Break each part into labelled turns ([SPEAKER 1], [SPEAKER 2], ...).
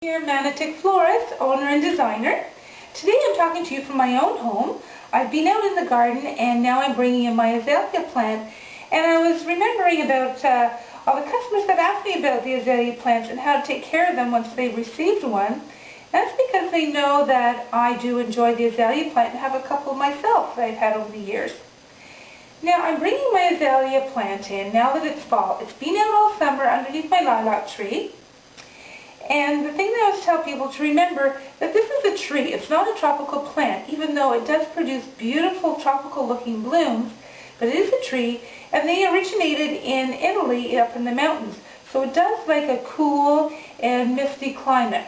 [SPEAKER 1] Here, Manotick Florist, owner and designer. Today I'm talking to you from my own home. I've been out in the garden and now I'm bringing in my azalea plant. And I was remembering about all the customers that asked me about the azalea plants and how to take care of them once they've received one. That's because they know that I do enjoy the azalea plant and have a couple myself that I've had over the years. Now I'm bringing my azalea plant in now that it's fall. It's been out all summer underneath my lilac tree. And the thing that I always tell people to remember that this is a tree. It's not a tropical plant, even though it does produce beautiful tropical looking blooms, but it is a tree, and they originated in Italy up in the mountains. So it does like a cool and misty climate.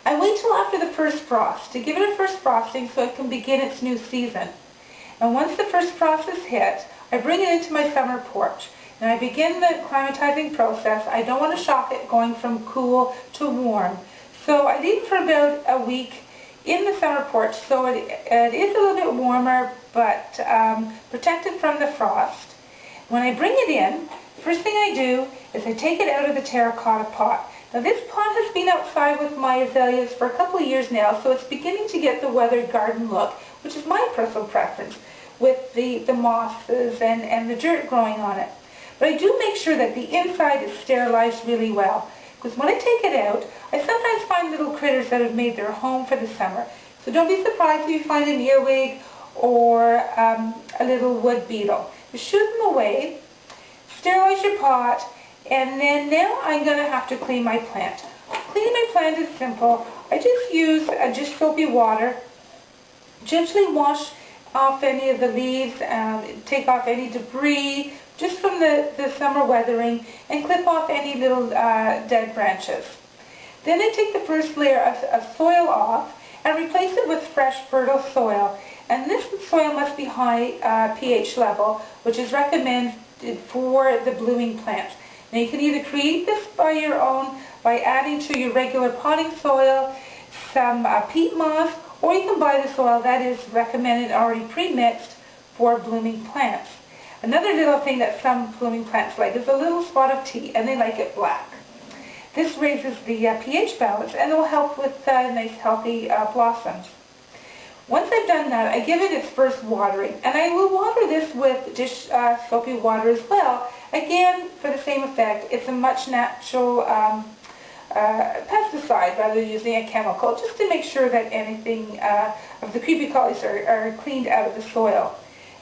[SPEAKER 1] I wait till after the first frost to give it a first frosting so it can begin its new season. And once the first frost is hit, I bring it into my summer porch. And I begin the acclimatizing process. I don't want to shock it going from cool to warm. So I leave it for about a week in the summer porch so it is a little bit warmer but protected from the frost. When I bring it in, the first thing I do is I take it out of the terracotta pot. Now this pot has been outside with my azaleas for a couple of years now, so it's beginning to get the weathered garden look, which is my personal preference, with the mosses and the dirt growing on it. But I do make sure that the inside is sterilized really well, because when I take it out, I sometimes find little critters that have made their home for the summer. So don't be surprised if you find an earwig or a little wood beetle. Just shoot them away, sterilize your pot, and then now I'm going to have to clean my plant. Cleaning my plant is simple. I just use just soapy water, gently wash off any of the leaves, take off any debris, just from the summer weathering, and clip off any little dead branches. Then I take the first layer of soil off and replace it with fresh, fertile soil. And this soil must be high pH level, which is recommended for the blooming plants. Now you can either create this by your own, by adding to your regular potting soil some peat moss, or you can buy the soil that is recommended already pre-mixed for blooming plants. Another little thing that some blooming plants like is a little spot of tea, and they like it black. This raises the pH balance and it will help with nice healthy blossoms. Once I've done that, I give it its first watering, and I will water this with dish soapy water as well. Again, for the same effect, it's a much natural pesticide rather than using a chemical, just to make sure that anything of the creepy crawlies are cleaned out of the soil.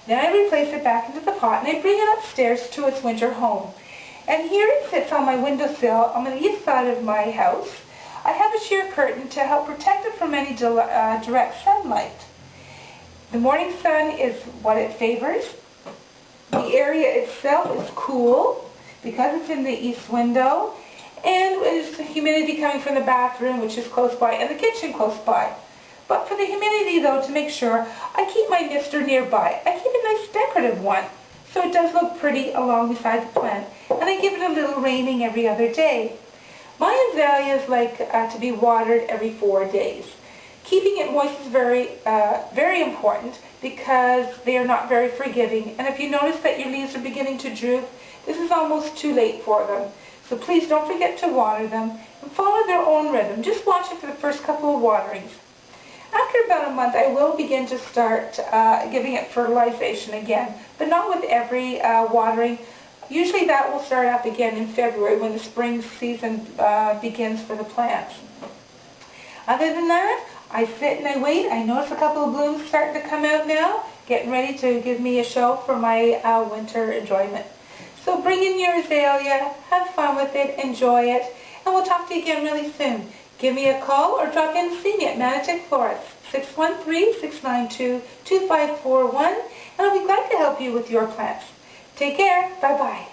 [SPEAKER 1] Then I replace it back into the pot and I bring it upstairs to its winter home. And here it sits on my windowsill on the east side of my house. I have a sheer curtain to help protect it from any direct sunlight. The morning sun is what it favors. The area itself is cool because it's in the east window, and there's humidity coming from the bathroom, which is close by, and the kitchen close by. But for the humidity, though, to make sure, I keep my mister nearby. I keep a nice decorative one, so it does look pretty along beside the plant, and I give it a little raining every other day. My azaleas like to be watered every 4 days. Keeping it moist is very important because they are not very forgiving, and if you notice that your leaves are beginning to droop, this is almost too late for them. So please don't forget to water them and follow their own rhythm. Just watch it for the first couple of waterings. After about a month, I will begin to start giving it fertilization again, but not with every watering. Usually that will start up again in February when the spring season begins for the plants. Other than that, I sit and I wait. I notice a couple of blooms starting to come out now, getting ready to give me a show for my winter enjoyment. So bring in your azalea, have fun with it, enjoy it, and we'll talk to you again really soon. Give me a call or drop in to see me at Manotick Florists, 613-692-2541, and I'll be glad to help you with your plants. Take care. Bye-bye.